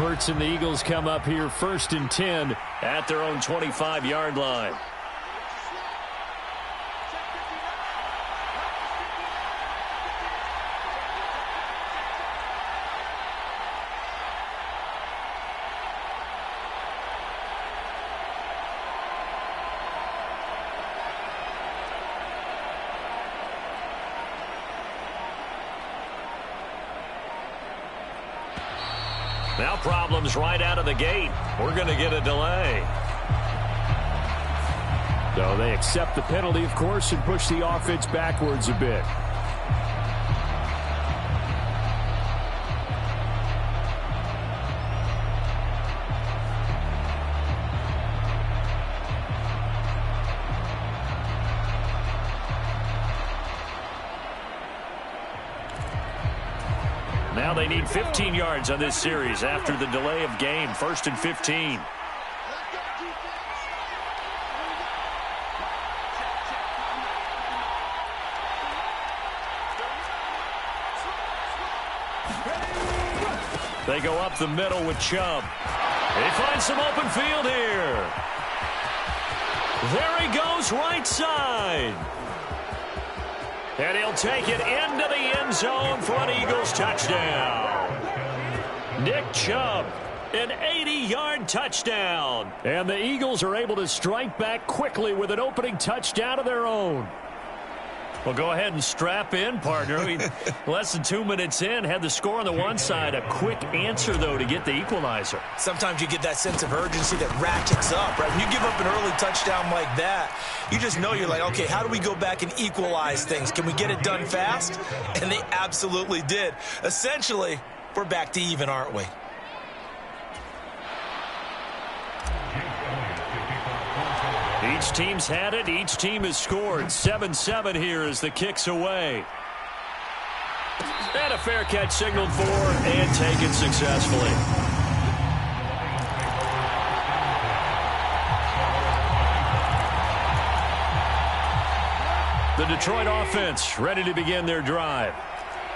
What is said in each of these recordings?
Hurts and the Eagles come up here 1st and 10 at their own 25-yard line. Now problems right out of the gate. We're going to get a delay. So they accept the penalty, of course, and push the offense backwards a bit. Now they need 15 yards on this series after the delay of game. 1st and 15. They go up the middle with Chubb. They find some open field here. There he goes, right side. And he'll take it into the end zone for an Eagles touchdown. Nick Chubb, an 80-yard touchdown. And the Eagles are able to strike back quickly with an opening touchdown of their own. Well, go ahead and strap in, partner. Less than 2 minutes in, had the score on the one side. A quick answer, though, to get the equalizer. Sometimes you get that sense of urgency that ratchets up, right? When you give up an early touchdown like that, you just know you're like, okay, how do we go back and equalize things? Can we get it done fast? And they absolutely did. Essentially, we're back to even, aren't we? Each team's had it. Each team has scored. 7-7 here as the kick's away. And a fair catch signaled for and taken successfully. The Detroit offense ready to begin their drive.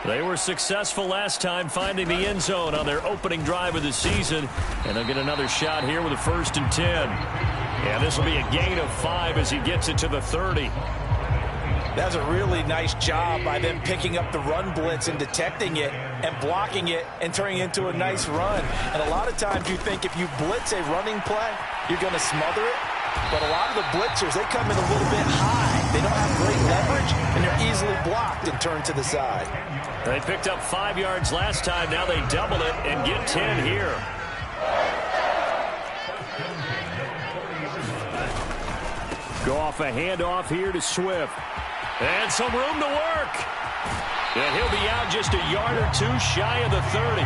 They were successful last time finding the end zone on their opening drive of the season. And they'll get another shot here with a 1st and 10. And this will be a gain of 5 as he gets it to the 30. That's a really nice job by them picking up the run blitz and detecting it and blocking it and turning it into a nice run. And a lot of times you think if you blitz a running play, you're going to smother it. But a lot of the blitzers, they come in a little bit high. They don't have great leverage, and they're easily blocked and turned to the side. They picked up 5 yards last time. Now they double it and get 10 here. Go off a handoff here to Swift. And some room to work. And he'll be out just a yard or two shy of the 30.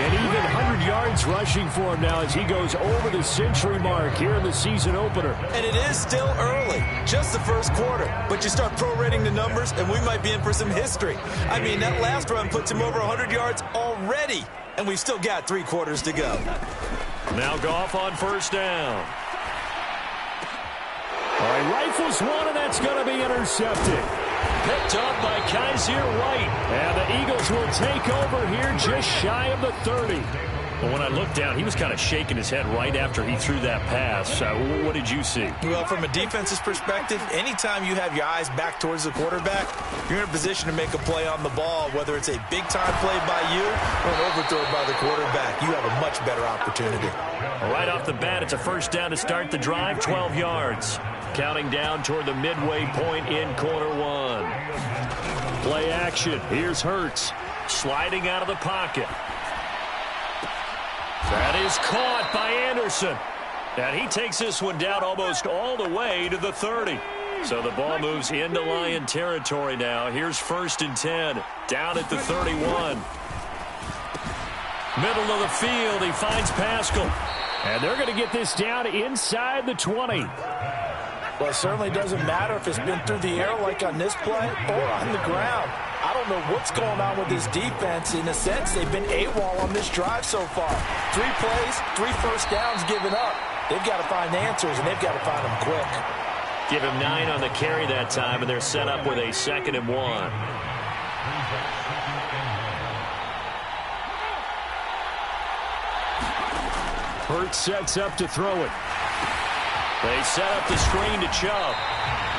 And even 100 yards rushing for him now as he goes over the century mark here in the season opener. And it is still early, just the first quarter. But you start prorating the numbers, and we might be in for some history. I mean, that last run puts him over 100 yards already, and we've still got 3 quarters to go. Now Goff on 1st down. All right, rifles one, and that's going to be intercepted. Picked up by Kaiser White. And the Eagles will take over here just shy of the 30. Well, when I looked down, he was kind of shaking his head right after he threw that pass. What did you see? Well, from a defense's perspective, anytime you have your eyes back towards the quarterback, you're in a position to make a play on the ball, whether it's a big-time play by you or an overthrow by the quarterback. You have a much better opportunity. Right off the bat, it's a 1st down to start the drive, 12 yards. Counting down toward the midway point in quarter 1. Play action. Here's Hurts. Sliding out of the pocket. That is caught by Anderson. And he takes this one down almost all the way to the 30. So the ball moves into Lion territory now. Here's 1st and 10. Down at the 31. Middle of the field. He finds Pascal. And they're going to get this down inside the 20. Well, it certainly doesn't matter if it's been through the air like on this play or on the ground. I don't know what's going on with this defense. In a sense, they've been AWOL on this drive so far. 3 plays, 3 first downs given up. They've got to find answers, and they've got to find them quick. Give him 9 on the carry that time, and they're set up with a 2nd and 1. Hurts sets up to throw it. They set up the screen to Chubb.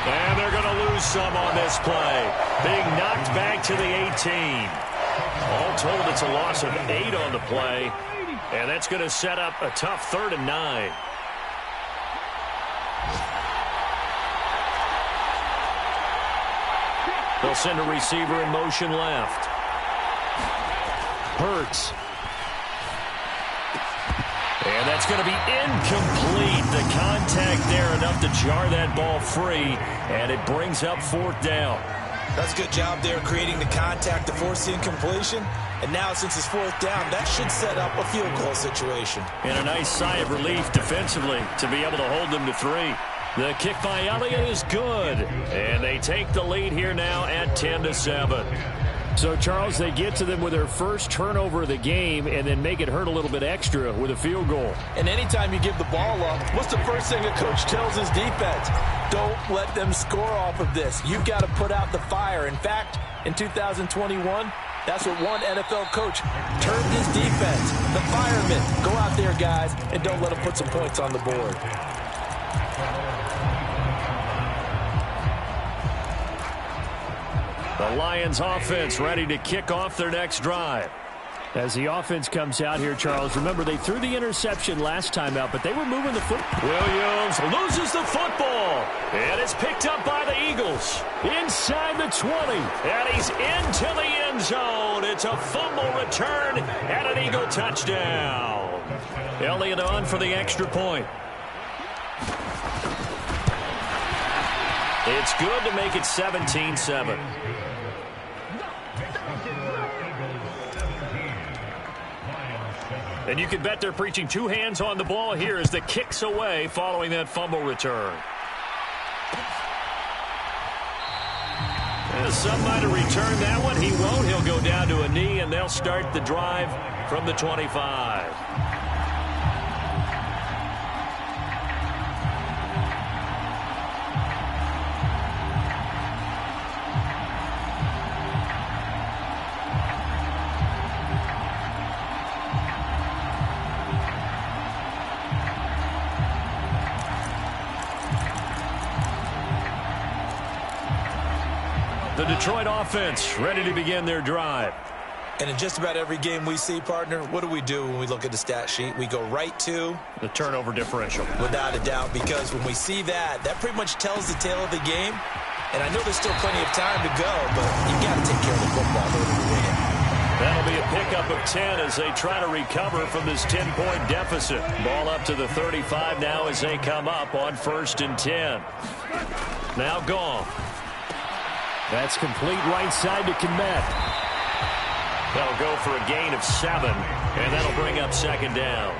And they're going to lose some on this play. Being knocked back to the 18. All told, it's a loss of 8 on the play. And that's going to set up a tough 3rd and 9. They'll send a receiver in motion left. Hurts. And that's going to be incomplete. The contact there enough to jar that ball free. And it brings up 4th down. That's a good job there creating the contact to force the incompletion. And now since it's 4th down, that should set up a field goal situation. And a nice sigh of relief defensively to be able to hold them to 3. The kick by Elliott is good. And they take the lead here now at 10-7. So, Charles, they get to them with their first turnover of the game and then make it hurt a little bit extra with a field goal. And anytime you give the ball up, what's the first thing a coach tells his defense? Don't let them score off of this. You've got to put out the fire. In fact, in 2021, that's what one NFL coach turned his defense. The firemen. Go out there, guys, and don't let them put some points on the board. The Lions offense ready to kick off their next drive. As the offense comes out here, Charles, remember they threw the interception last time out, but they were moving the football. Williams loses the football, and it's picked up by the Eagles. Inside the 20. And he's into the end zone. It's a fumble return and an Eagle touchdown. Elliott on for the extra point. It's good to make it 17-7. And you can bet they're preaching 2 hands on the ball here as the kick's away following that fumble return. Some might have returned that one. He won't. He'll go down to a knee, and they'll start the drive from the 25. The Detroit offense ready to begin their drive. And in just about every game we see, partner, what do when we look at the stat sheet? We go right to the turnover differential. Without a doubt, because when we see that, that pretty much tells the tale of the game. And I know there's still plenty of time to go, but you've got to take care of the football in order to win it. That'll be a pickup of 10 as they try to recover from this 10-point deficit. Ball up to the 35 now as they come up on 1st and 10. Now Goff. That's complete right side to Kmet. That'll go for a gain of 7, and that'll bring up 2nd down.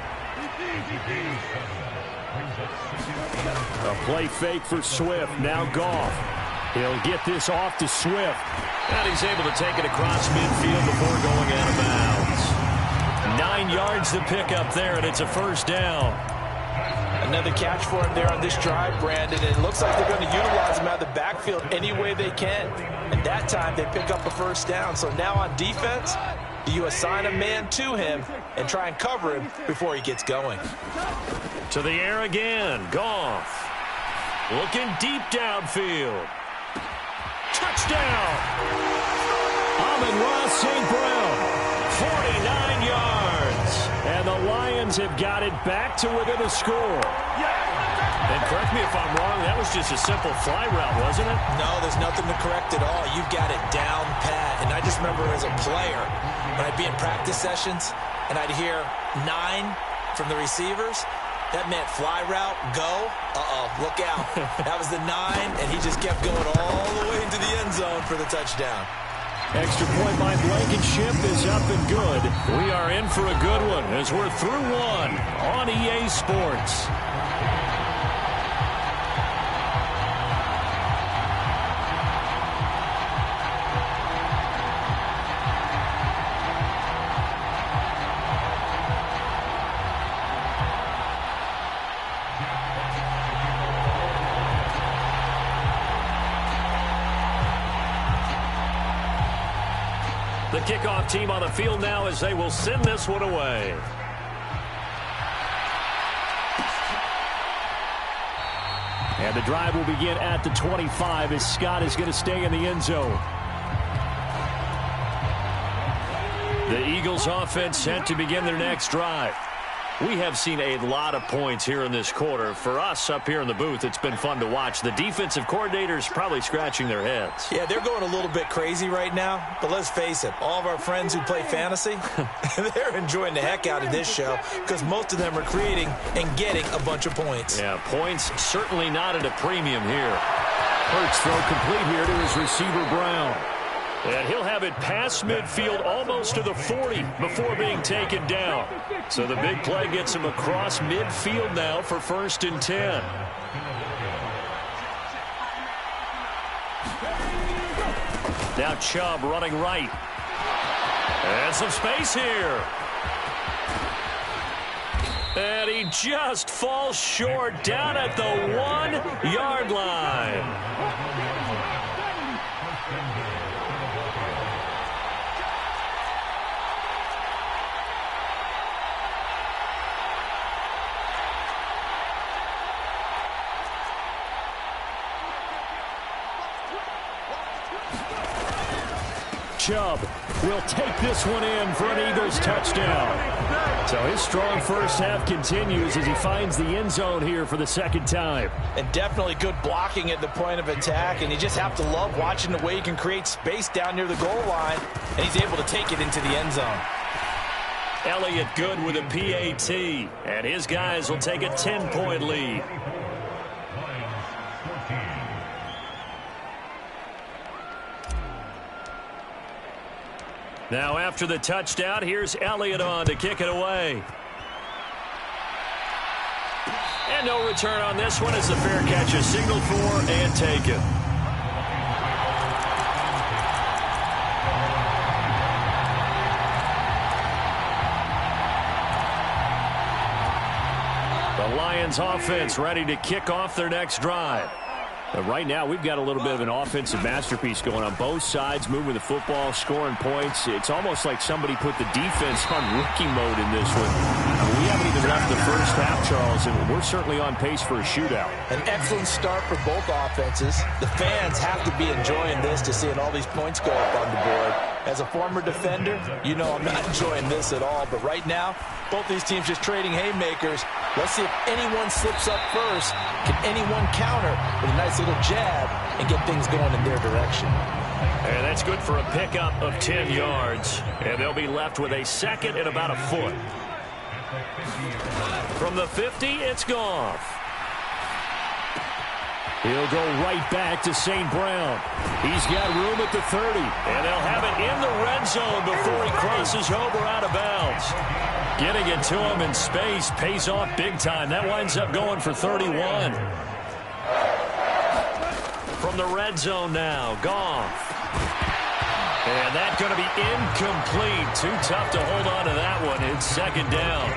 A play fake for Swift. Now Goff. He'll get this off to Swift. And he's able to take it across midfield before going out of bounds. 9 yards to pick up there, and it's a 1st down. Another catch for him there on this drive, Brandon. And it looks like they're going to utilize him out of the backfield any way they can. And that time they pick up a 1st down. So now on defense, do you assign a man to him and try and cover him before he gets going? To the air again. Goff. Looking deep downfield. Touchdown. Amon-Ra St. Brown. 49 yards. And the Lions have got it back to within a score. And correct me if I'm wrong, that was just a simple fly route, wasn't it? No, there's nothing to correct at all. You've got it down pat. And I just remember as a player, when I'd be in practice sessions and I'd hear 9 from the receivers, that meant fly route, go, look out. That was the 9, and he just kept going all the way into the end zone for the touchdown. Extra point by Blankenship is up and good. We are in for a good one as we're through 1 on EA Sports. The kickoff team on the field now as they will send this one away. And the drive will begin at the 25 as Scott is going to stay in the end zone. The Eagles offense set to begin their next drive. We have seen a lot of points here in this quarter. For us up here in the booth, it's been fun to watch. The defensive coordinators probably scratching their heads. Yeah, they're going a little bit crazy right now. But let's face it, all of our friends who play fantasy, they're enjoying the heck out of this show because most of them are creating and getting a bunch of points. Yeah, points certainly not at a premium here. Hurts throw complete here to his receiver, Brown. And he'll have it past midfield almost to the 40 before being taken down. So the big play gets him across midfield now for 1st and 10. Now Chubb running right. And some space here. And he just falls short down at the 1-yard line. Chubb will take this one in for an Eagles touchdown. So his strong first half continues as he finds the end zone here for the second time. And definitely good blocking at the point of attack. And you just have to love watching the way he can create space down near the goal line. And he's able to take it into the end zone. Elliott good with a PAT. And his guys will take a 10-point lead. Now after the touchdown, here's Elliott on to kick it away. And no return on this one as the fair catch is signaled for and taken. The Lions offense ready to kick off their next drive. But right now, we've got a little bit of an offensive masterpiece going on both sides, moving the football, scoring points. It's almost like somebody put the defense on rookie mode in this one. We haven't even left the first half, Charles, and we're certainly on pace for a shootout. An excellent start for both offenses. The fans have to be enjoying this to seeing all these points go up on the board. As a former defender, you know I'm not enjoying this at all. But right now, both these teams just trading haymakers. Let's see if anyone slips up first. Can anyone counter with a nice little jab and get things going in their direction? And that's good for a pickup of 10 yards. And they'll be left with a second and about a foot. From the 50, it's Goff. He'll go right back to St. Brown. He's got room at the 30. And they'll have it in the red zone before he crosses over out of bounds. Getting it to him in space pays off big time. That winds up going for 31. From the red zone now, Goff. And that's going to be incomplete. Too tough to hold on to that one. It's second down.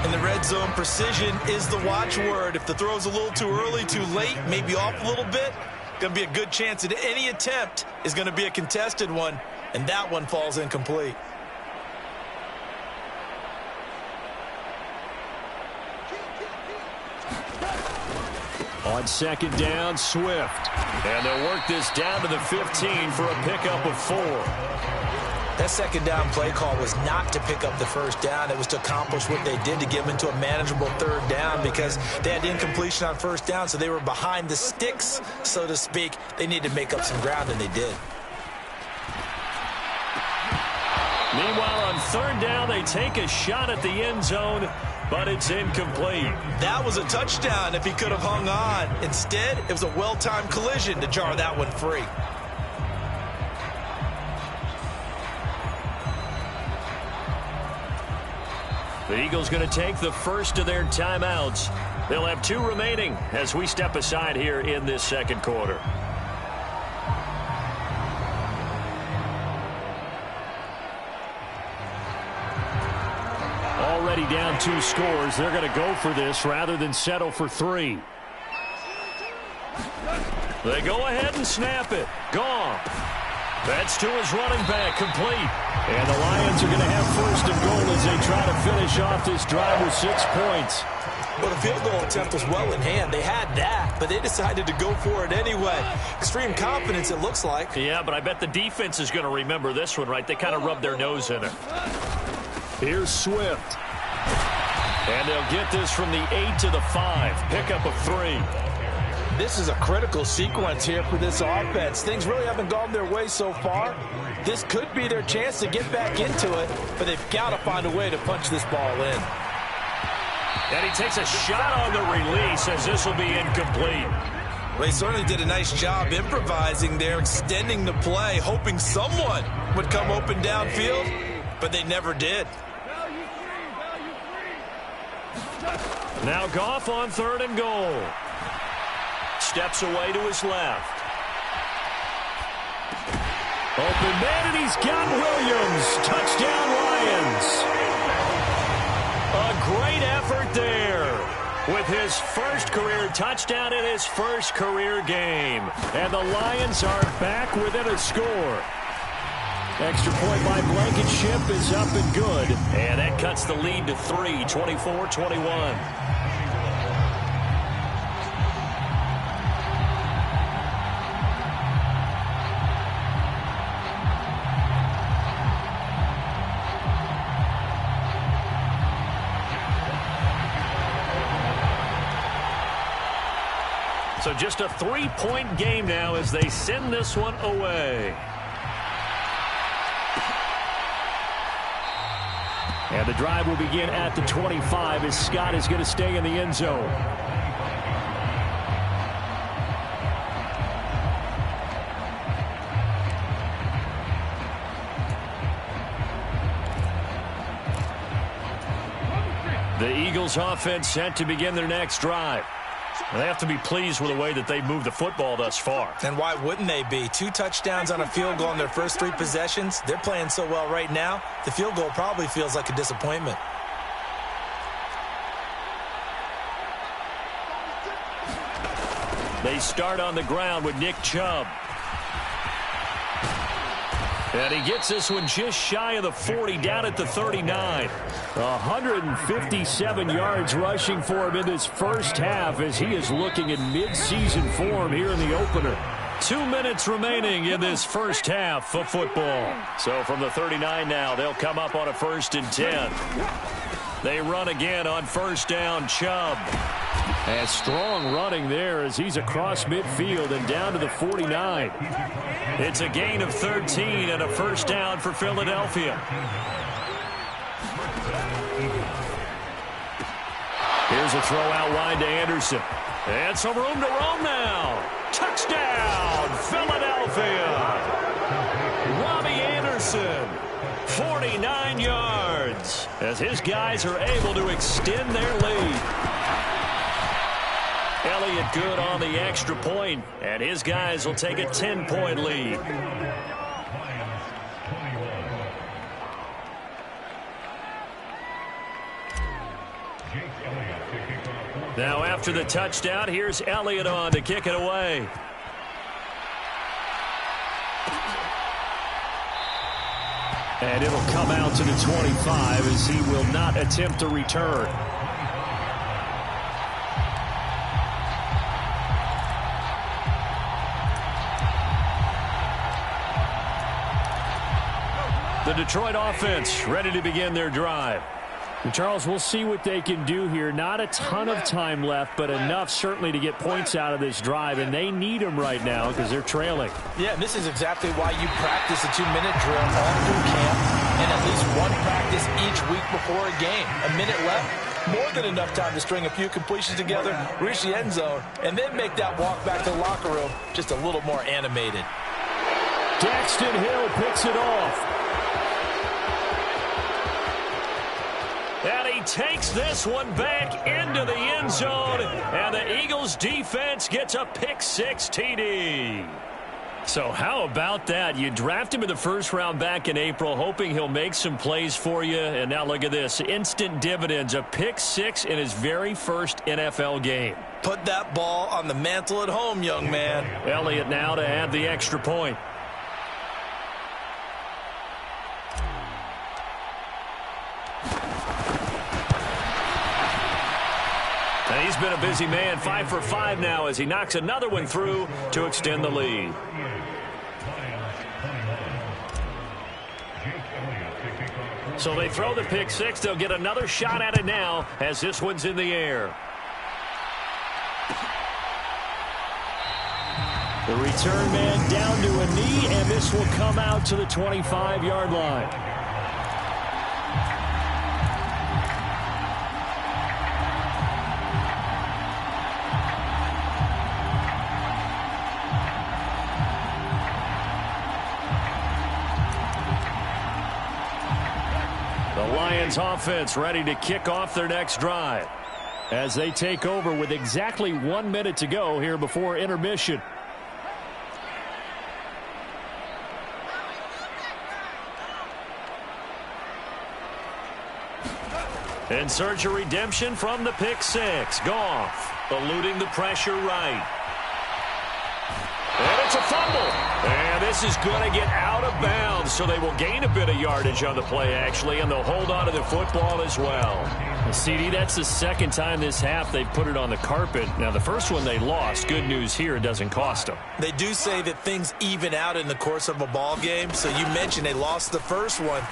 In the red zone, precision is the watchword. If the throw's a little too early, too late, maybe off a little bit, going to be a good chance that any attempt is going to be a contested one, and that one falls incomplete. On second down, Swift. And they'll work this down to the 15 for a pickup of 4. That second down play call was not to pick up the first down. It was to accomplish what they did to get them into a manageable third down because they had incompletion on first down, so they were behind the sticks, so to speak. They needed to make up some ground, and they did. Meanwhile, on third down, they take a shot at the end zone, but it's incomplete. That was a touchdown if he could have hung on. Instead, it was a well-timed collision to jar that one free. The Eagles going to take the first of their timeouts. They'll have 2 remaining as we step aside here in this second quarter. Already down 2 scores. They're going to go for this rather than settle for 3. They go ahead and snap it. Goff. That's to his running back, complete. And the Lions are going to have first and goal as they try to finish off this drive with 6 points. Well, the field goal attempt was well in hand. They had that, but they decided to go for it anyway. Extreme confidence, it looks like. Yeah, but I bet the defense is going to remember this one, right? They kind of rubbed their nose in it. Here's Swift. And they'll get this from the 8 to the 5. Pickup of 3. This is a critical sequence here for this offense. Things really haven't gone their way so far. This could be their chance to get back into it, but they've got to find a way to punch this ball in. And he takes a shot on the release as this will be incomplete. Well, they certainly did a nice job improvising there, extending the play, hoping someone would come open downfield, but they never did. Now Goff on 3rd and goal. Steps away to his left. Open man, and he's got Williams. Touchdown, Lions. A great effort there with his first career touchdown in his first career game. And the Lions are back within a score. Extra point by Blankenship is up and good. And that cuts the lead to 3, 24-21. So just a 3-point game now as they send this one away. And the drive will begin at the 25 as Scott is going to stay in the end zone. The Eagles offense set to begin their next drive. They have to be pleased with the way that they moved the football thus far. And why wouldn't they be? 2 touchdowns on a field goal in their first 3 possessions. They're playing so well right now, the field goal probably feels like a disappointment. They start on the ground with Nick Chubb. And he gets this one just shy of the 40, down at the 39. 157 yards rushing for him in this first half as he is looking in mid-season form here in the opener. 2 minutes remaining in this first half of football. So from the 39 now, they'll come up on a 1st and 10. They run again on 1st down, Chubb. And strong running there as he's across midfield and down to the 49. It's a gain of 13 and a 1st down for Philadelphia. Here's a throw out wide to Anderson. And some room to roam now. Touchdown, Philadelphia. Robbie Anderson, 49 yards, as his guys are able to extend their lead. Elliott good on the extra point, and his guys will take a 10-point lead. Now after the touchdown, here's Elliott on to kick it away. And it'll come out to the 25 as he will not attempt to return. The Detroit offense ready to begin their drive. And Charles, we'll see what they can do here. Not a ton of time left, but enough certainly to get points out of this drive, and they need them right now because they're trailing. Yeah, this is exactly why you practice a 2-minute drill all through camp and at least 1 practice each week before a game. A minute left, more than enough time to string a few completions together, reach the end zone, and then make that walk back to the locker room just a little more animated. Daxton Hill picks it off. And he takes this one back into the end zone, and the Eagles defense gets a pick-6 TD. So how about that? You draft him in the 1st round back in April, hoping he'll make some plays for you. And now look at this. Instant dividends, a pick-6 in his very first NFL game. Put that ball on the mantle at home, young man. Elliott now to add the extra point. He's been a busy man, 5 for 5 now as he knocks another one through to extend the lead. So they throw the pick six. They'll get another shot at it now as this one's in the air. The return man down to a knee, and this will come out to the 25-yard line. The Lions offense ready to kick off their next drive as they take over with exactly 1 minute to go here before intermission. In search of redemption from the pick six. Goff eluding the pressure right. And it's a fumble. And this is going to get out of bounds, so they will gain a bit of yardage on the play, actually, and they'll hold on to the football as well. CD, that's the second time this half they've put it on the carpet. Now, the first one they lost. Good news here, it doesn't cost them. They do say that things even out in the course of a ball game. So you mentioned they lost the first one.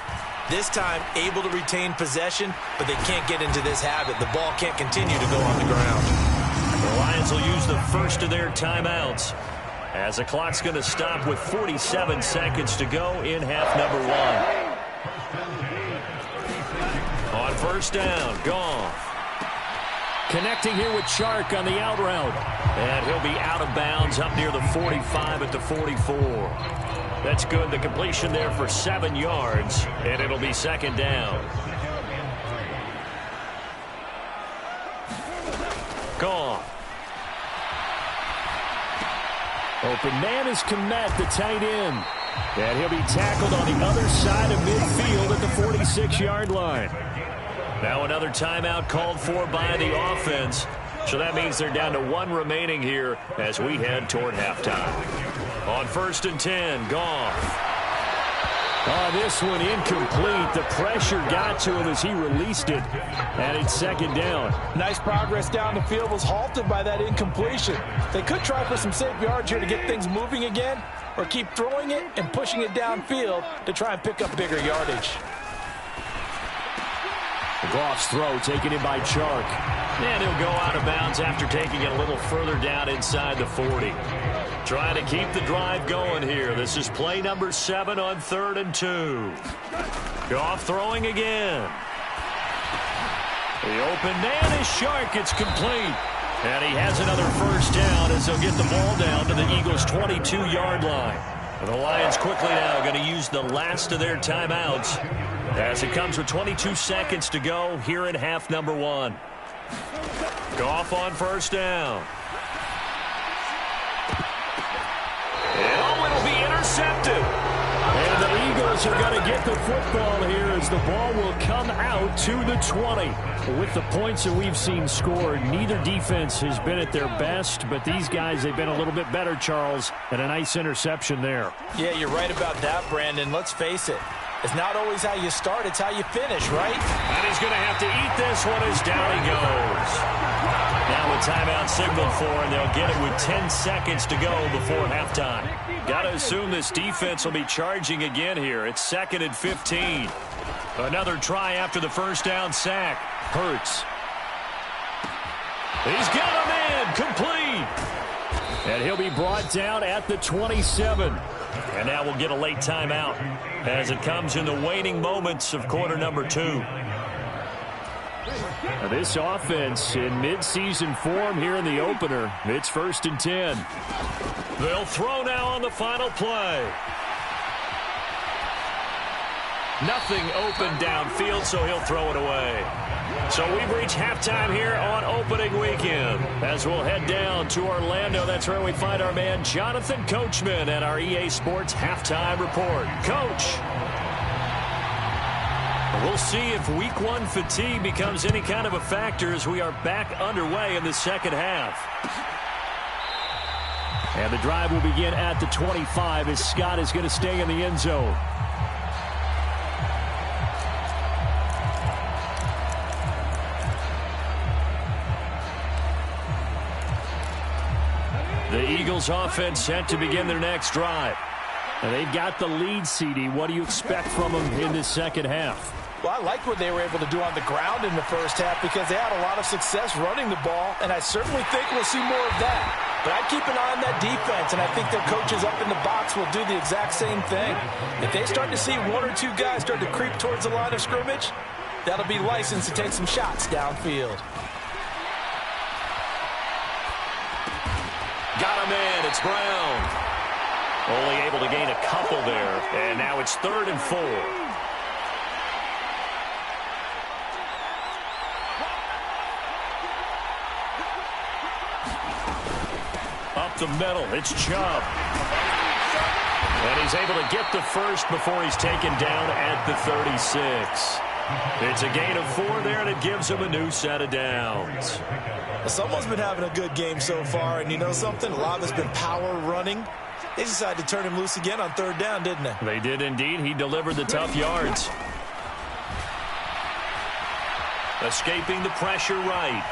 This time, able to retain possession, but they can't get into this habit. The ball can't continue to go on the ground. The Lions will use the first of their timeouts as the clock's going to stop with 47 seconds to go in half number one. On first down, Goff. Connecting here with Chark on the out route. And he'll be out of bounds up near the 45 at the 44. That's good. The completion there for 7 yards, and it'll be second down. Goff. Open man is Kmet, the tight end. And he'll be tackled on the other side of midfield at the 46-yard line. Now another timeout called for by the offense. So that means they're down to 1 remaining here as we head toward halftime. On first and 10, Goff. Oh, this one incomplete. The pressure got to him as he released it. And it's second down. Nice progress down the field was halted by that incompletion. They could try for some safe yards here to get things moving again, or keep throwing it and pushing it downfield to try and pick up bigger yardage. Goff's throw taken in by Chark. And he'll go out of bounds after taking it a little further down inside the 40. Trying to keep the drive going here. This is play number 7 on 3rd and 2. Goff throwing again. The open man is Chark. It's complete. And he has another first down as they'll get the ball down to the Eagles' 22-yard line. And the Lions quickly now going to use the last of their timeouts as it comes with 22 seconds to go here in half number 1. Goff on first down. And it'll be intercepted. And the Eagles are going to get the football here as the ball will come out to the 20. With the points that we've seen scored, neither defense has been at their best, but these guys, they've been a little bit better, Charles, and a nice interception there. Yeah, you're right about that, Brandon. Let's face it. It's not always how you start, it's how you finish, right? And he's going to have to eat this one as down he goes. Now a timeout signaled for, and they'll get it with 10 seconds to go before halftime. Got to assume this defense will be charging again here. It's 2nd and 15. Another try after the first down sack. Hurts. He's got him in. Complete. And he'll be brought down at the 27. And now we'll get a late timeout as it comes in the waning moments of quarter number 2. Now this offense in midseason form here in the opener. It's 1st and 10. They'll throw now on the final play. Nothing open downfield, so he'll throw it away. So we've reached halftime here on opening weekend. As we'll head down to Orlando, that's where we find our man Jonathan Coachman at our EA Sports Halftime Report. Coach, we'll see if Week 1 fatigue becomes any kind of a factor as we are back underway in the second half. And the drive will begin at the 25 as Scott is going to stay in the end zone. Eagles offense set to begin their next drive. And they've got the lead, CD. What do you expect from them in this second half? Well, I like what they were able to do on the ground in the first half because they had a lot of success running the ball, and I certainly think we'll see more of that. But I'd keep an eye on that defense, and I think their coaches up in the box will do the exact same thing. If they start to see one or two guys start to creep towards the line of scrimmage, that'll be licensed to take some shots downfield. Got him in. It's Brown. Only able to gain a couple there, and now it's 3rd and 4. Up the middle, it's Chubb. And he's able to get the first before he's taken down at the 36. It's a gain of 4 there, and it gives him a new set of downs. Well, someone's been having a good game so far, and you know something? A lot of it's been power running. They decided to turn him loose again on 3rd down, didn't they? They did indeed. He delivered the tough yards. Escaping the pressure right.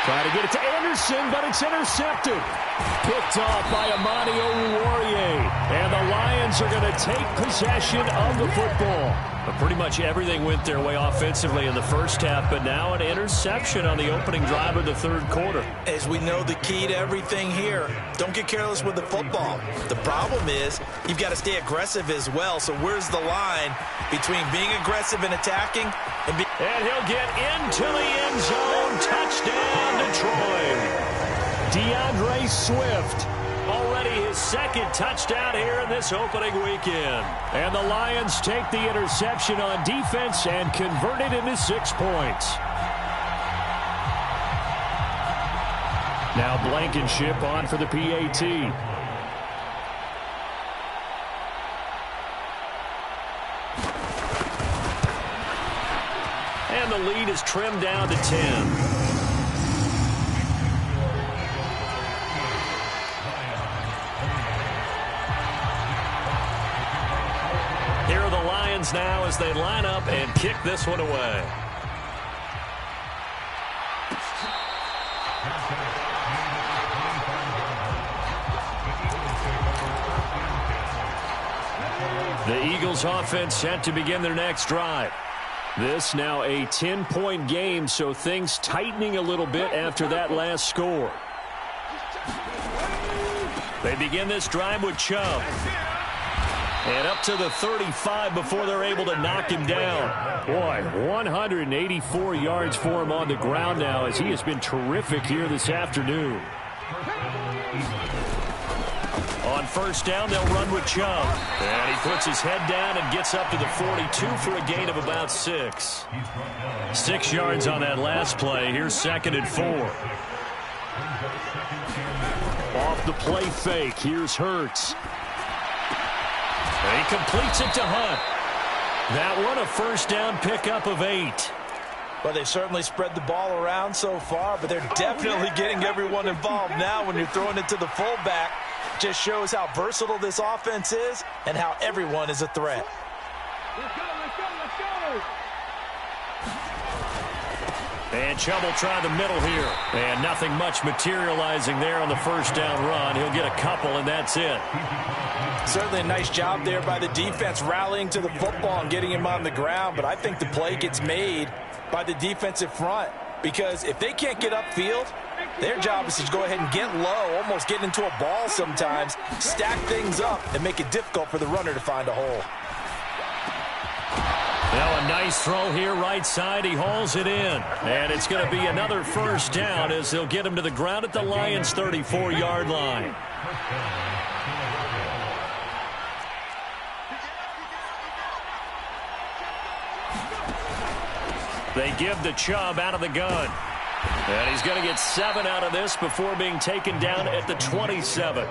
Trying to get it to Anderson, but it's intercepted. Picked off by Amani Oruwariye. And the Lions are going to take possession of the football. But pretty much everything went their way offensively in the first half, but now an interception on the opening drive of the 3rd quarter. As we know, the key to everything here, don't get careless with the football. The problem is you've got to stay aggressive as well. So where's the line between being aggressive and attacking and being... And he'll get into the end zone. Touchdown, Detroit. DeAndre Swift. Already his 2nd touchdown here in this opening weekend. And the Lions take the interception on defense and convert it into 6 points. Now Blankenship on for the PAT. And the lead is trimmed down to 10. Here are the Lions now as they line up and kick this one away. The Eagles offense set to begin their next drive. This now a 10-point game, so things tightening a little bit after that last score. They begin this drive with Chubb. And up to the 35 before they're able to knock him down. Boy, 184 yards for him on the ground now as he has been terrific here this afternoon. On 1st down, they'll run with Chubb. And he puts his head down and gets up to the 42 for a gain of about 6. 6 yards on that last play. Here's 2nd and 4. Off the play fake. Here's Hurts. And he completes it to Hunt. That one a 1st down pickup of 8. Well, they certainly spread the ball around so far, but they're definitely getting everyone involved now when you're throwing it to the fullback. Just shows how versatile this offense is and how everyone is a threat. Let's go, let's go, let's go. And Chubb will try the middle here. And nothing much materializing there on the 1st down run. He'll get a couple, and that's it. Certainly a nice job there by the defense rallying to the football and getting him on the ground, but I think the play gets made by the defensive front because if they can't get upfield, their job is to go ahead and get low, almost get into a ball sometimes, stack things up, and make it difficult for the runner to find a hole. Now a nice throw here right side. He hauls it in. And it's going to be another 1st down as they'll get him to the ground at the Lions' 34-yard line. They give the Chubb out of the gun. And he's going to get 7 out of this before being taken down at the 27.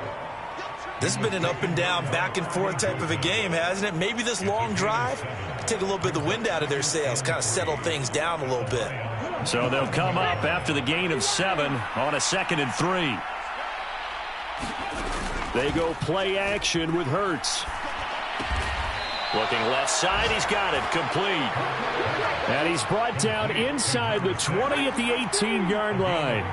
This has been an up-and-down, back-and-forth type of a game, hasn't it? Maybe this long drive take a little bit of the wind out of their sails, kind of settle things down a little bit. So they'll come up after the gain of 7 on a 2nd and 3. They go play action with Hurts. Looking left side, he's got it, complete. And he's brought down inside the 20 at the 18-yard line.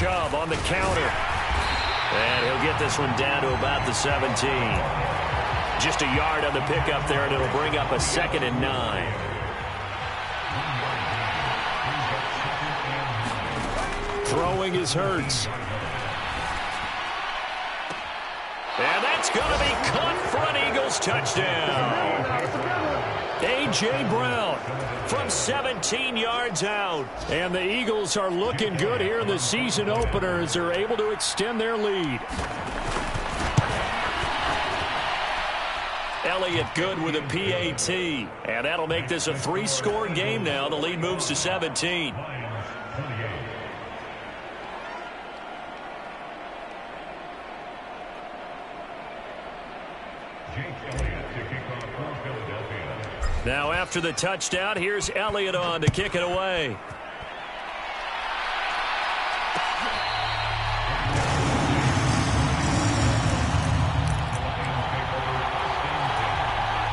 Chubb on the counter. And he'll get this one down to about the 17. Just a yard on the pickup there, and it'll bring up a 2nd and 9. Throwing is Hurts. And that's going to be caught for an Eagles touchdown. A.J. Brown from 17 yards out. And the Eagles are looking good here in the season opener as they're able to extend their lead. Elliott good with a PAT. And that'll make this a 3-score game now. The lead moves to 17. Now after the touchdown, here's Elliott on to kick it away.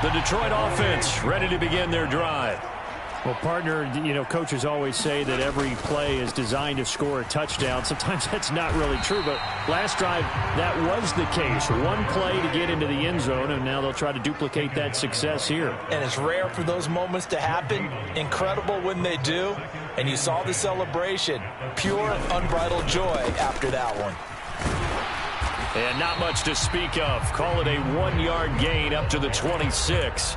The Detroit offense ready to begin their drive. Well, partner, you know, coaches always say that every play is designed to score a touchdown. Sometimes that's not really true, but last drive, that was the case. One play to get into the end zone, and now they'll try to duplicate that success here. And it's rare for those moments to happen. Incredible when they do. And you saw the celebration. Pure, unbridled joy after that one. And not much to speak of. Call it a 1-yard gain up to the 26.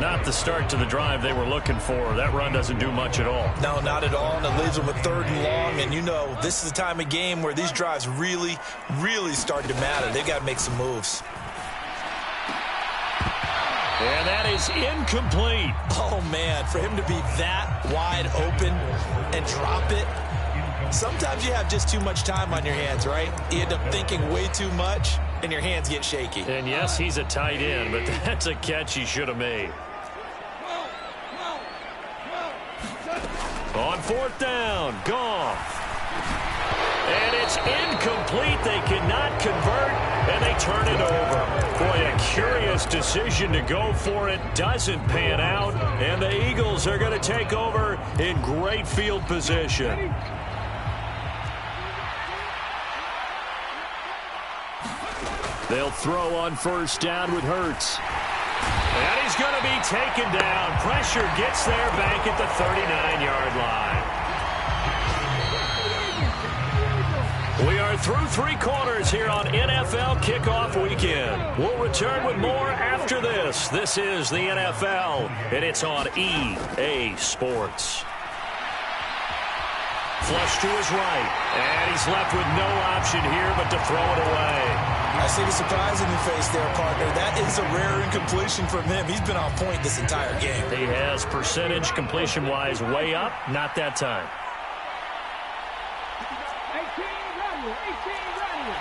Not the start to the drive they were looking for. That run doesn't do much at all. No, not at all, and it leaves them with 3rd and long. And you know, this is the time of game where these drives really, really start to matter. They've got to make some moves. And that is incomplete. Oh, man, for him to be that wide open and drop it. Sometimes you have just too much time on your hands, right? You end up thinking way too much, and your hands get shaky. And yes, he's a tight end, but that's a catch he should have made. On 4th down, Goff. And it's incomplete. They cannot convert, and they turn it over. Boy, a curious decision to go for it. Doesn't pan out, and the Eagles are going to take over in great field position. They'll throw on 1st down with Hurts. And he's going to be taken down. Pressure gets there back at the 39-yard line. We are through 3 quarters here on NFL Kickoff Weekend. We'll return with more after this. This is the NFL, and it's on EA Sports. Flush to his right, and he's left with no option here but to throw it away. I see the surprise in your face there, partner. That is a rare incompletion from him. He's been on point this entire game. He has percentage completion-wise way up. Not that time. 18 ready.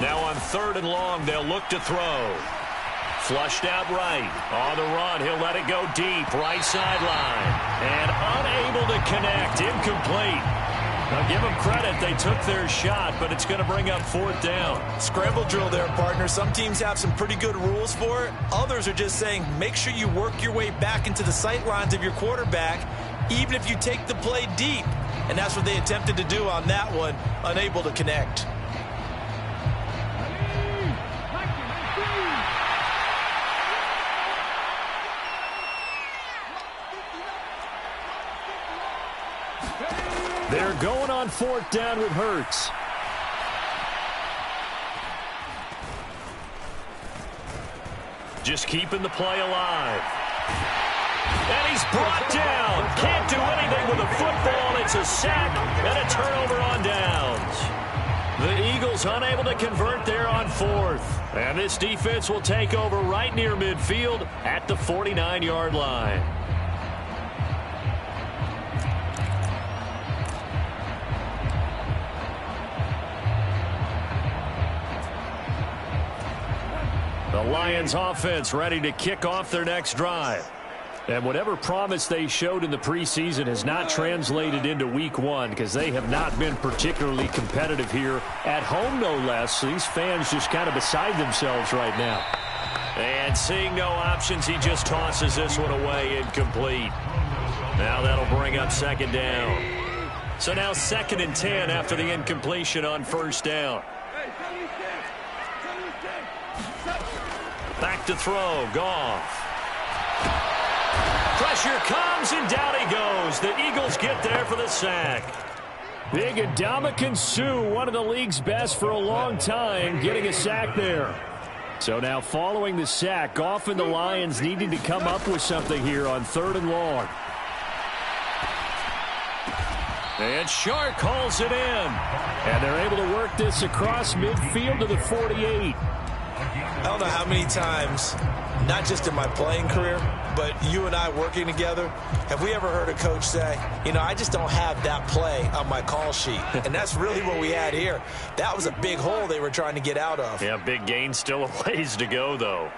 Now on 3rd and long, they'll look to throw. Flushed out right. On the run, he'll let it go deep. Right sideline. And unable to connect. Incomplete. Now give them credit. They took their shot, but it's going to bring up 4th down. Scramble drill there, partner. Some teams have some pretty good rules for it. Others are just saying make sure you work your way back into the sight lines of your quarterback, even if you take the play deep. And that's what they attempted to do on that one, unable to connect. They're going on 4th down with Hurts. Just keeping the play alive. And he's brought down. Can't do anything with the football. It's a sack and a turnover on downs. The Eagles unable to convert there on 4th. And this defense will take over right near midfield at the 49-yard line. The Lions offense ready to kick off their next drive. And whatever promise they showed in the preseason has not translated into week 1 because they have not been particularly competitive here at home, no less. So these fans just kind of beside themselves right now. And seeing no options, he just tosses this one away incomplete. Now that'll bring up second down. So now 2nd and 10 after the incompletion on first down. Back to throw. Goff. Pressure comes, and down he goes. The Eagles get there for the sack. Big Ndamukong Suh, one of the league's best for a long time, getting a sack there. So now following the sack, Goff and the Lions needing to come up with something here on 3rd and long. And Shark hauls it in. And they're able to work this across midfield to the 48. I don't know how many times, not just in my playing career, but you and I working together, have we ever heard a coach say, you know, I just don't have that play on my call sheet. And that's really what we had here. That was a big hole they were trying to get out of. Yeah, big gain, still a ways to go, though.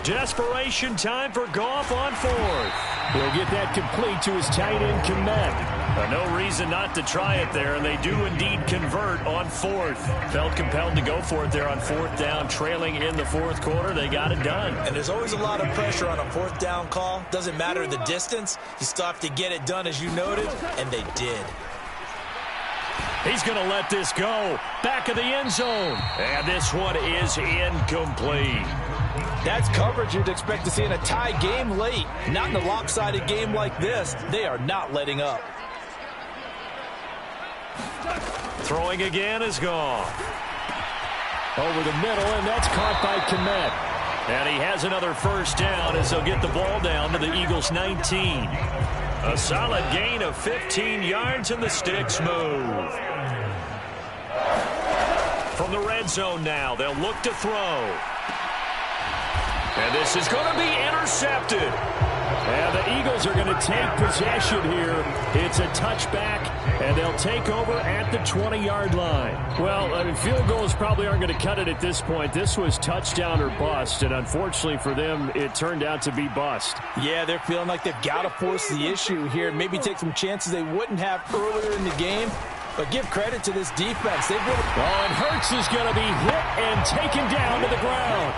Desperation time for Goff on 4th. He'll get that complete to his tight end, Kmet. No reason not to try it there, and they do indeed convert on 4th. Felt compelled to go for it there on 4th down, trailing in the 4th quarter. They got it done. And there's always a lot of pressure on a 4th down call. Doesn't matter the distance. You still have to get it done, as you noted, and they did. He's going to let this go. Back of the end zone. And this one is incomplete. That's coverage you'd expect to see in a tie game late. Not in a lopsided game like this. They are not letting up. Throwing again is Goff. Over the middle, and that's caught by Kmet. And he has another first down as they'll get the ball down to the Eagles' 19. A solid gain of 15 yards, and the sticks move. From the red zone now, they'll look to throw. And this is going to be intercepted. And the Eagles are going to take possession here. It's a touchback, and they'll take over at the 20-yard line. Well, I mean, field goals probably aren't going to cut it at this point. This was touchdown or bust, and unfortunately for them, it turned out to be bust. Yeah, they're feeling like they've got to force the issue here. Maybe take some chances they wouldn't have earlier in the game. But give credit to this defense. They've been... and Hurts is going to be hit and taken down to the ground.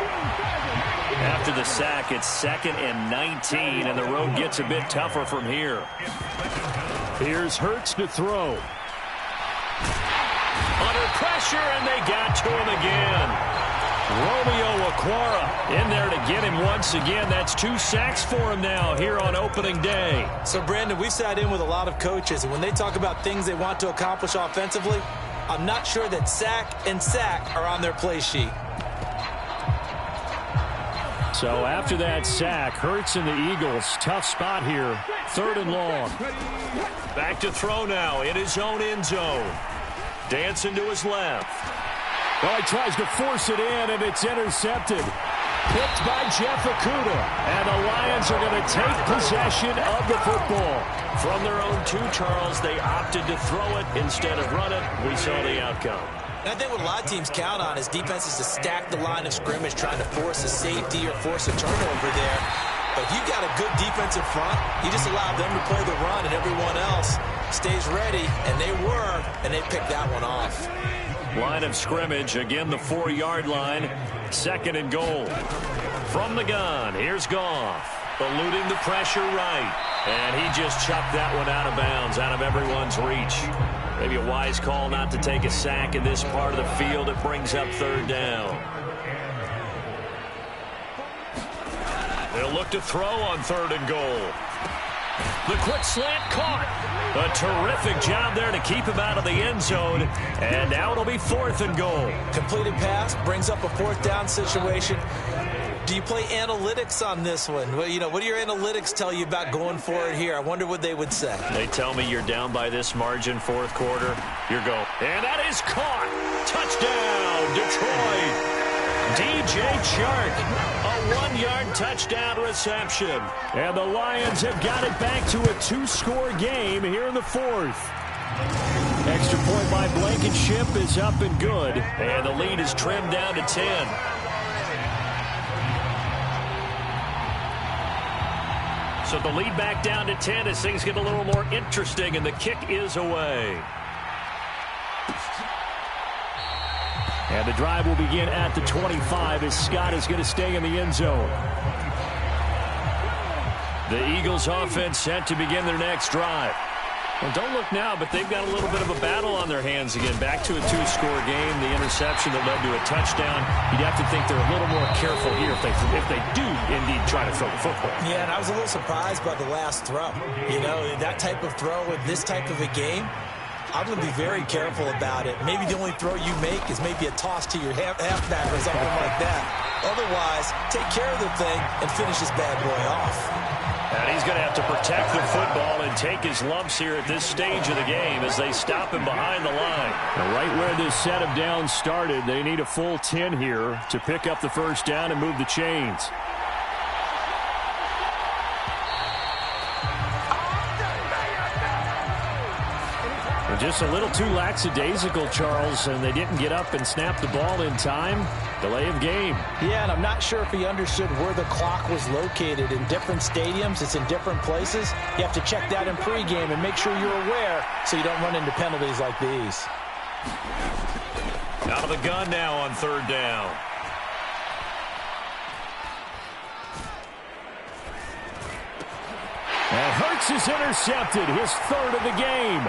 After the sack, it's 2nd and 19, and the road gets a bit tougher from here. Here's Hurts to throw. Under pressure, and they got to him again. Romeo Okwara in there to get him once again. That's 2 sacks for him now here on opening day. So, Brandon, we've sat in with a lot of coaches, and when they talk about things they want to accomplish offensively, I'm not sure that sack and sack are on their play sheet. So after that sack, Hurts and the Eagles, tough spot here, 3rd and long. Back to throw now in his own end zone. Dancing to his left. Well, he tries to force it in, and it's intercepted. Picked by Jeff Okudah. And the Lions are going to take possession of the football. From their own 2, Charles, they opted to throw it instead of run it. We saw the outcome. And I think what a lot of teams count on is defenses to stack the line of scrimmage, trying to force a safety or force a turnover there. But if you've got a good defensive front, you just allow them to play the run, and everyone else stays ready, and they were, and they picked that one off. Line of scrimmage, again the 4-yard line, 2nd and goal. From the gun, here's Goff, eluding the pressure right. And he just chucked that one out of bounds, out of everyone's reach. Maybe a wise call not to take a sack in this part of the field. It brings up 3rd down. They'll look to throw on 3rd and goal. The quick slant caught. A terrific job there to keep him out of the end zone. And now it'll be 4th and goal. Completed pass brings up a 4th down situation. Do you play analytics on this one? Well, you know, what do your analytics tell you about going for it here? I wonder what they would say. They tell me you're down by this margin, 4th quarter. You're going. And that is caught. Touchdown, Detroit. DJ Chark, a 1-yard touchdown reception. And the Lions have got it back to a 2-score game here in the 4th. Extra point by Blankenship is up and good. And the lead is trimmed down to 10. So the lead back down to 10 as things get a little more interesting, and the kick is away. And the drive will begin at the 25 as Scott is going to stay in the end zone. The Eagles offense set to begin their next drive. Well, don't look now, but they've got a little bit of a battle on their hands again. Back to a two-score game. The interception that led to a touchdown. You'd have to think they're a little more careful here if they do indeed try to throw the football. Yeah, and I was a little surprised by the last throw. You know, that type of throw in this type of a game, I'm going to be very careful about it. Maybe the only throw you make is maybe a toss to your halfback or something like that. Otherwise, take care of the thing and finish this bad boy off. And he's going to have to protect the football and take his lumps here at this stage of the game as they stop him behind the line. Now, right where this set of downs started, they need a full 10 here to pick up the first down and move the chains. And just a little too lackadaisical, Charles, and they didn't get up and snap the ball in time. Delay of game. Yeah, and I'm not sure if he understood where the clock was located. In different stadiums, it's in different places. You have to check that in pregame and make sure you're aware so you don't run into penalties like these. Out of the gun now on third down. And Hurts is intercepted, his third of the game.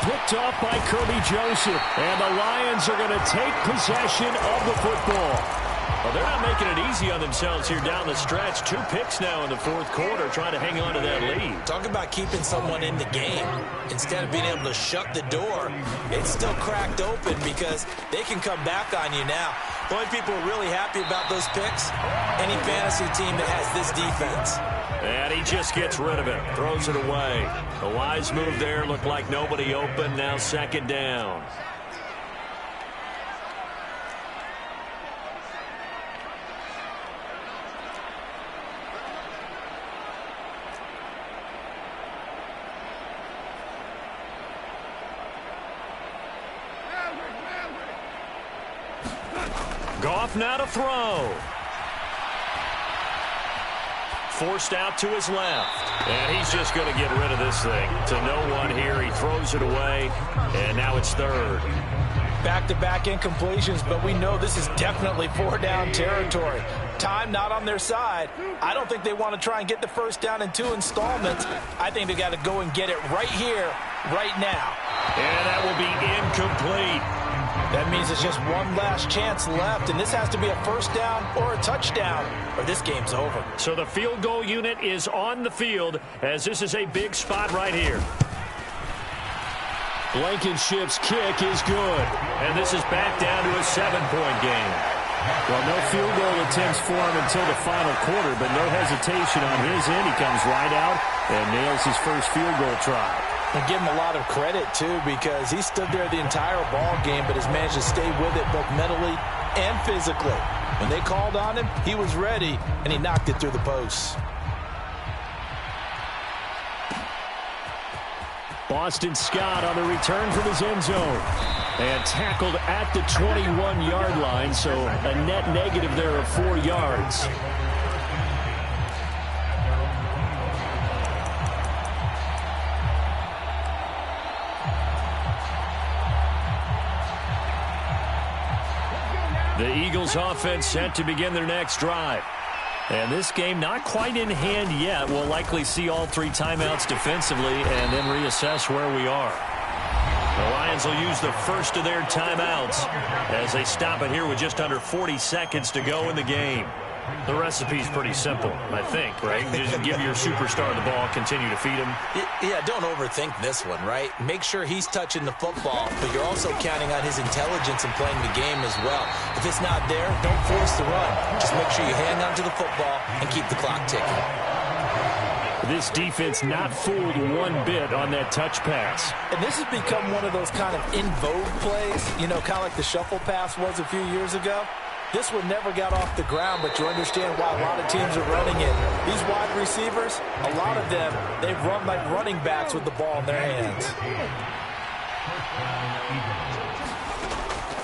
Picked off by Kirby Joseph. And the Lions are going to take possession of the football. Well, they're not making it easy on themselves here down the stretch. 2 picks now in the fourth quarter, trying to hang on to that lead. Talk about keeping someone in the game. Instead of being able to shut the door, it's still cracked open because they can come back on you now. The only people who are really happy about those picks, any fantasy team that has this defense. And he just gets rid of it, throws it away. A wise move there, looked like nobody open, now second down. Goff now to throw. Forced out to his left. And he's just going to get rid of this thing. To no one here. He throws it away. And now it's third. Back-to-back incompletions, but we know this is definitely 4-down territory. Time not on their side. I don't think they want to try and get the first down in 2 installments. I think they got to go and get it right here, right now. And that will be incomplete. That means it's just one last chance left, and this has to be a first down or a touchdown, or this game's over. So the field goal unit is on the field, as this is a big spot right here. Blankenship's kick is good. And this is back down to a 7-point game. Well, no field goal attempts for him until the final quarter, but no hesitation on his end. He comes right out and nails his first field goal try. And give him a lot of credit, too, because he stood there the entire ball game, but has managed to stay with it both mentally and physically. When they called on him, he was ready, and he knocked it through the posts. Boston Scott on the return from his end zone. And tackled at the 21-yard line, so a net negative there of 4 yards. The Eagles offense set to begin their next drive. And this game not quite in hand yet. We'll likely see all 3 timeouts defensively and then reassess where we are. The Lions will use the first of their timeouts as they stop it here with just under 40 seconds to go in the game. The recipe's pretty simple, I think, right? Just give your superstar the ball, continue to feed him. Yeah, don't overthink this one, right? Make sure he's touching the football, but you're also counting on his intelligence in playing the game as well. If it's not there, don't force the run. Just make sure you hang on to the football and keep the clock ticking. This defense not fooled one bit on that touch pass. And this has become one of those kind of in vogue plays, you know, kind of like the shuffle pass was a few years ago. This one never got off the ground, but you understand why a lot of teams are running it. These wide receivers, a lot of them, they run like running backs with the ball in their hands.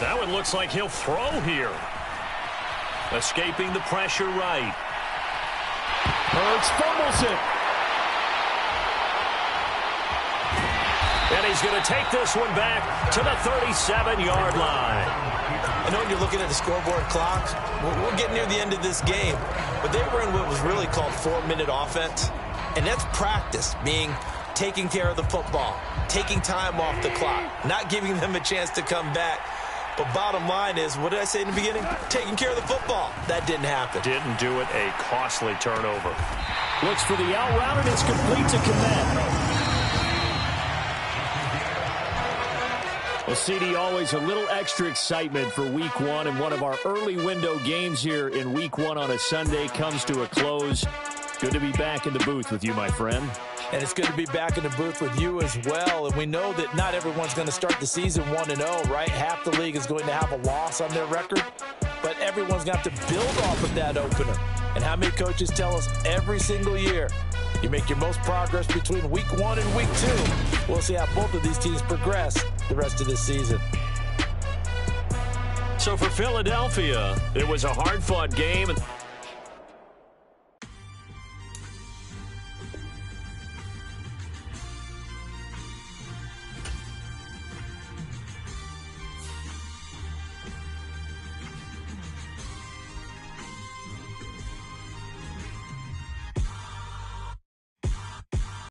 That one looks like he'll throw here. Escaping the pressure right. Hurts fumbles it. And he's going to take this one back to the 37-yard line. I know when you're looking at the scoreboard clock, we're getting near the end of this game, but they were in what was really called 4-minute offense, and that's practice, meaning taking care of the football, taking time off the clock, not giving them a chance to come back. But bottom line is, what did I say in the beginning? Taking care of the football. That didn't happen. Didn't do it. A costly turnover. Looks for the out route, and it's complete to Kmet. Well, CD, always a little extra excitement for Week 1, and one of our early window games here in Week 1 on a Sunday comes to a close. Good to be back in the booth with you, my friend. And it's good to be back in the booth with you as well. And we know that not everyone's going to start the season 1-0, right? Half the league is going to have a loss on their record. But everyone's going to have to build off of that opener. And how many coaches tell us every single year, you make your most progress between Week 1 and Week 2. We'll see how both of these teams progress the rest of this season. So for Philadelphia, it was a hard-fought game.